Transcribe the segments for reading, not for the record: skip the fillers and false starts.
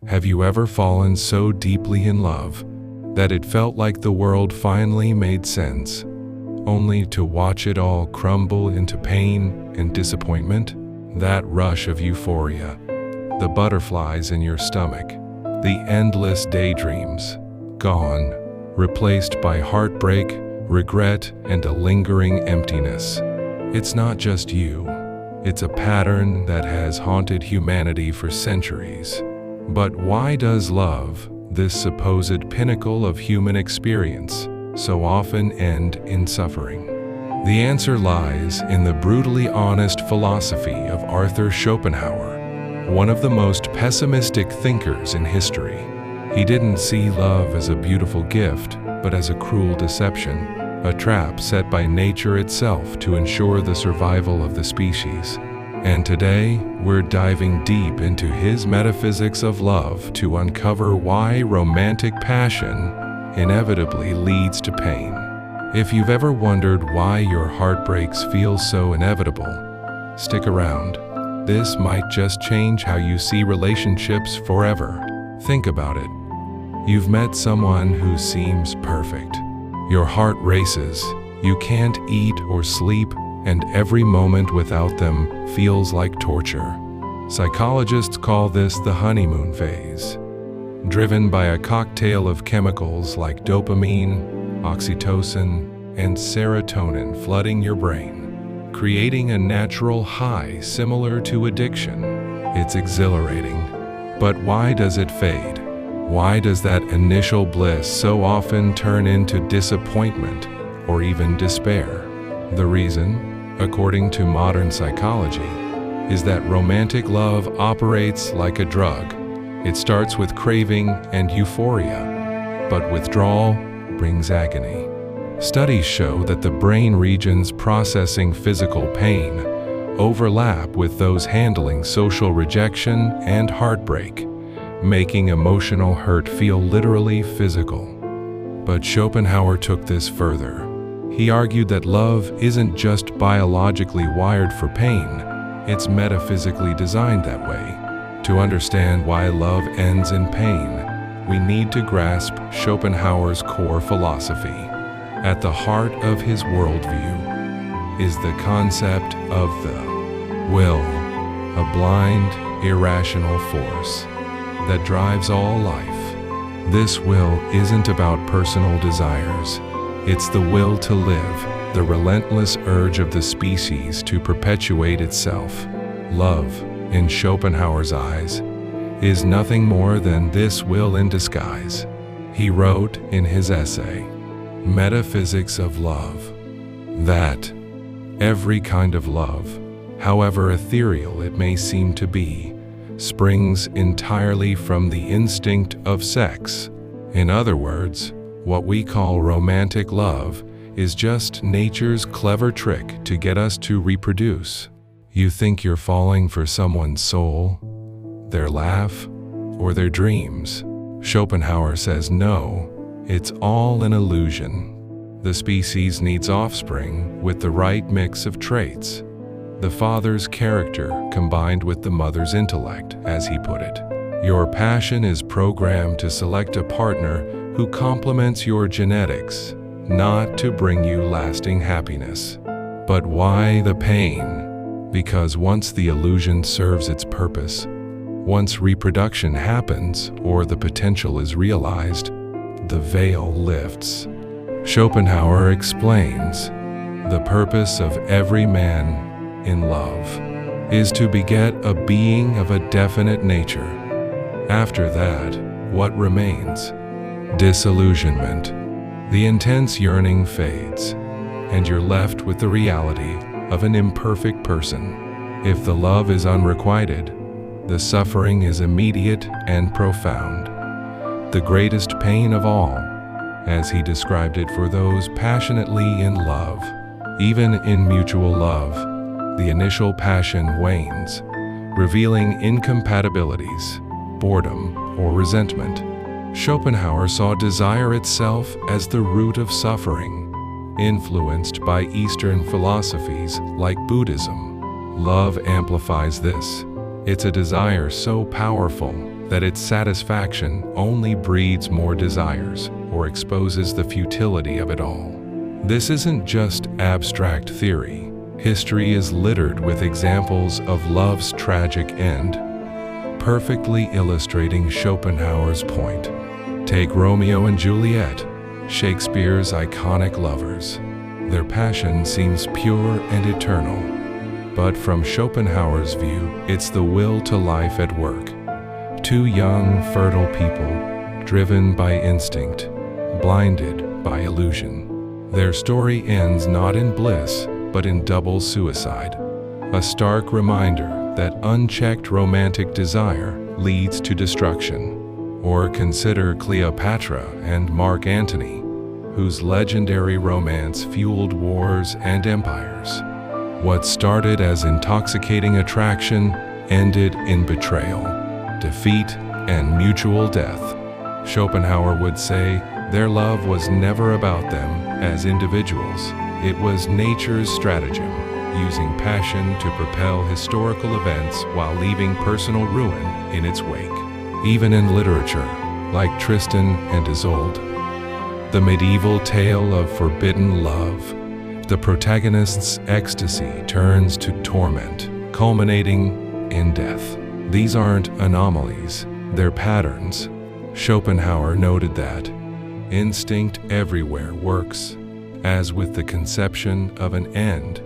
Have you ever fallen so deeply in love that it felt like the world finally made sense, only to watch it all crumble into pain and disappointment? That rush of euphoria, the butterflies in your stomach, the endless daydreams, gone, replaced by heartbreak, regret, and a lingering emptiness. It's not just you. It's a pattern that has haunted humanity for centuries. But why does love, this supposed pinnacle of human experience, so often end in suffering? The answer lies in the brutally honest philosophy of Arthur Schopenhauer, one of the most pessimistic thinkers in history. He didn't see love as a beautiful gift, but as a cruel deception, a trap set by nature itself to ensure the survival of the species. And today, we're diving deep into his metaphysics of love to uncover why romantic passion inevitably leads to pain. If you've ever wondered why your heartbreaks feel so inevitable, stick around. This might just change how you see relationships forever. Think about it. You've met someone who seems perfect. Your heart races, you can't eat or sleep, and every moment without them feels like torture. Psychologists call this the honeymoon phase, driven by a cocktail of chemicals like dopamine, oxytocin, and serotonin flooding your brain, creating a natural high similar to addiction. It's exhilarating, but why does it fade? Why does that initial bliss so often turn into disappointment or even despair? The reason, according to modern psychology, is that romantic love operates like a drug. It starts with craving and euphoria, but withdrawal brings agony. Studies show that the brain regions processing physical pain overlap with those handling social rejection and heartbreak, making emotional hurt feel literally physical. But Schopenhauer took this further. He argued that love isn't just biologically wired for pain, it's metaphysically designed that way. To understand why love ends in pain, we need to grasp Schopenhauer's core philosophy. At the heart of his worldview is the concept of the will, a blind, irrational force that drives all life. This will isn't about personal desires. It's the will to live, the relentless urge of the species to perpetuate itself. Love, in Schopenhauer's eyes, is nothing more than this will in disguise. He wrote in his essay, Metaphysics of Love, that every kind of love, however ethereal it may seem to be, springs entirely from the instinct of sex. In other words, what we call romantic love is just nature's clever trick to get us to reproduce. You think you're falling for someone's soul, their laugh, or their dreams. Schopenhauer says no, it's all an illusion. The species needs offspring with the right mix of traits. The father's character combined with the mother's intellect, as he put it. Your passion is programmed to select a partner who complements your genetics, not to bring you lasting happiness. But why the pain? Because once the illusion serves its purpose, once reproduction happens or the potential is realized, the veil lifts. Schopenhauer explains, the purpose of every man in love is to beget a being of a definite nature. After that, what remains? Disillusionment. The intense yearning fades, and you're left with the reality of an imperfect person. If the love is unrequited, the suffering is immediate and profound. The greatest pain of all, as he described it for those passionately in love. Even in mutual love, the initial passion wanes, revealing incompatibilities, boredom, or resentment. Schopenhauer saw desire itself as the root of suffering, influenced by Eastern philosophies like Buddhism. Love amplifies this. It's a desire so powerful that its satisfaction only breeds more desires or exposes the futility of it all. This isn't just abstract theory. History is littered with examples of love's tragic end, perfectly illustrating Schopenhauer's point. Take Romeo and Juliet, Shakespeare's iconic lovers. Their passion seems pure and eternal, but from Schopenhauer's view, it's the will to life at work. Two young, fertile people, driven by instinct, blinded by illusion. Their story ends not in bliss, but in double suicide, a stark reminder that unchecked romantic desire leads to destruction. Or consider Cleopatra and Mark Antony, whose legendary romance fueled wars and empires. What started as intoxicating attraction ended in betrayal, defeat, and mutual death. Schopenhauer would say their love was never about them as individuals. It was nature's stratagem, using passion to propel historical events while leaving personal ruin in its wake. Even in literature, like Tristan and Isolde, the medieval tale of forbidden love, the protagonist's ecstasy turns to torment, culminating in death. These aren't anomalies, they're patterns. Schopenhauer noted that instinct everywhere works, as with the conception of an end,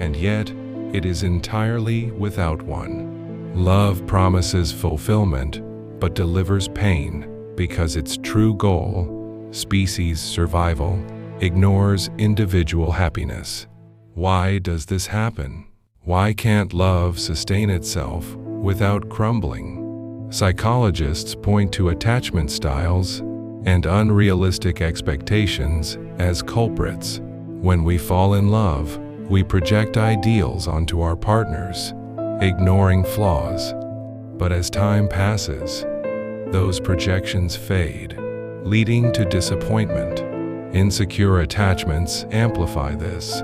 and yet it is entirely without one. Love promises fulfillment, but delivers pain because its true goal, species survival, ignores individual happiness. Why does this happen? Why can't love sustain itself without crumbling? Psychologists point to attachment styles and unrealistic expectations as culprits. When we fall in love, we project ideals onto our partners, ignoring flaws. But as time passes, those projections fade, leading to disappointment. Insecure attachments amplify this.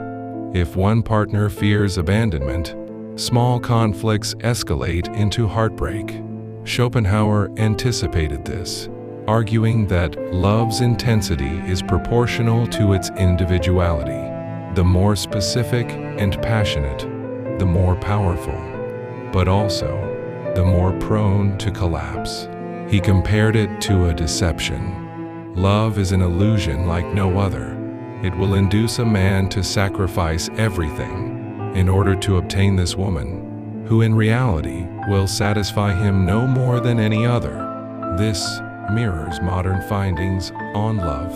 If one partner fears abandonment, small conflicts escalate into heartbreak. Schopenhauer anticipated this, arguing that love's intensity is proportional to its individuality. The more specific and passionate, the more powerful, but also the more prone to collapse. He compared it to a deception. Love is an illusion like no other. It will induce a man to sacrifice everything in order to obtain this woman, who in reality will satisfy him no more than any other. This mirrors modern findings on love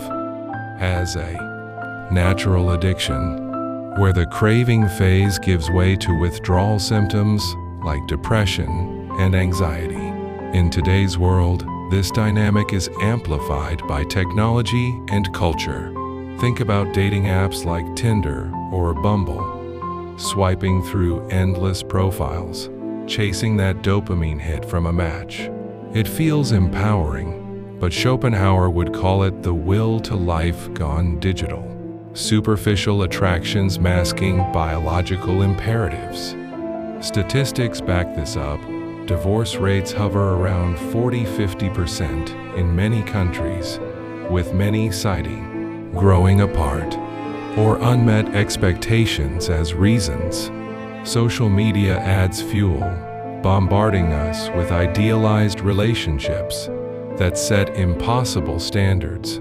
as a natural addiction, where the craving phase gives way to withdrawal symptoms like depression and anxiety. In today's world, this dynamic is amplified by technology and culture. Think about dating apps like Tinder or Bumble, swiping through endless profiles, chasing that dopamine hit from a match. It feels empowering, but Schopenhauer would call it the will to life gone digital. Superficial attractions masking biological imperatives. Statistics back this up. Divorce rates hover around 40–50% in many countries, with many citing growing apart or unmet expectations as reasons. Social media adds fuel, bombarding us with idealized relationships that set impossible standards.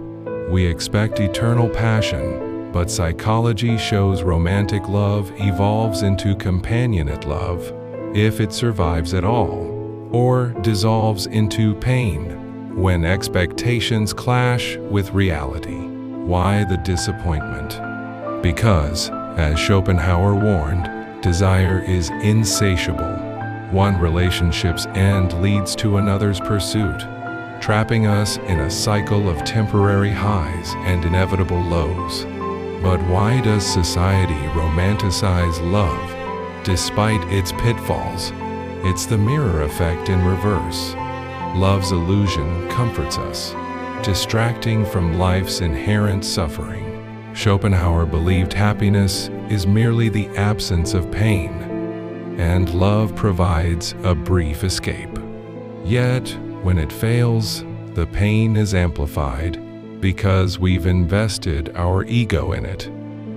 We expect eternal passion, but psychology shows romantic love evolves into companionate love, if it survives at all, or dissolves into pain when expectations clash with reality. Why the disappointment? Because, as Schopenhauer warned, desire is insatiable. One relationship's end leads to another's pursuit, trapping us in a cycle of temporary highs and inevitable lows. But why does society romanticize love despite its pitfalls? It's the mirror effect in reverse. Love's illusion comforts us, distracting from life's inherent suffering. Schopenhauer believed happiness is merely the absence of pain, and love provides a brief escape. Yet, When it fails, the pain is amplified because we've invested our ego in it.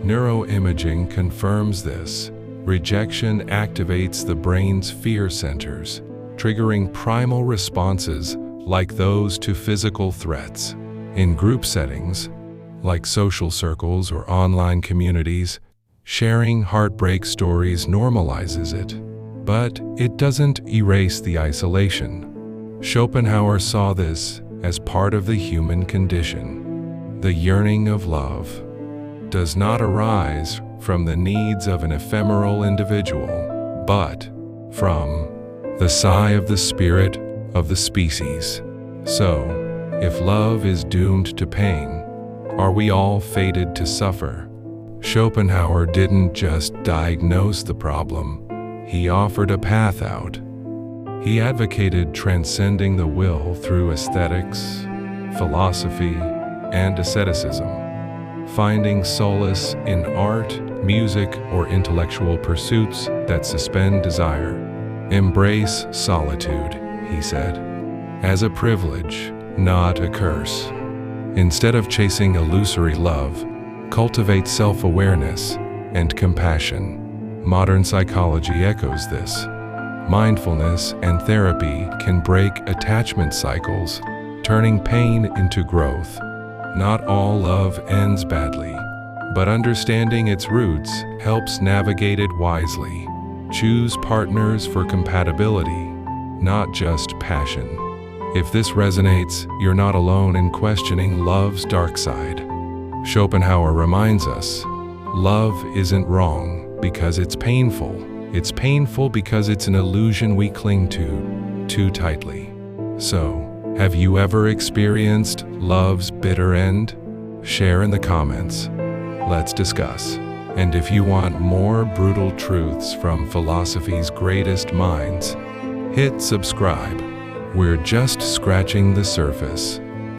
Neuroimaging confirms this. Rejection activates the brain's fear centers, triggering primal responses like those to physical threats. In group settings, like social circles or online communities, sharing heartbreak stories normalizes it. But it doesn't erase the isolation. Schopenhauer saw this as part of the human condition. The yearning of love does not arise from the needs of an ephemeral individual, but from the sigh of the spirit of the species. So, if love is doomed to pain, are we all fated to suffer? Schopenhauer didn't just diagnose the problem, he offered a path out. He advocated transcending the will through aesthetics, philosophy, and asceticism, finding solace in art, music, or intellectual pursuits that suspend desire. Embrace solitude, he said, as a privilege, not a curse. Instead of chasing illusory love, cultivate self-awareness and compassion. Modern psychology echoes this. Mindfulness and therapy can break attachment cycles, turning pain into growth. Not all love ends badly, but understanding its roots helps navigate it wisely. Choose partners for compatibility, not just passion. If this resonates, you're not alone in questioning love's dark side. Schopenhauer reminds us, love isn't wrong because it's painful. It's painful because it's an illusion we cling to too tightly. So, have you ever experienced love's bitter end? Share in the comments. Let's discuss. And if you want more brutal truths from philosophy's greatest minds, hit subscribe. We're just scratching the surface.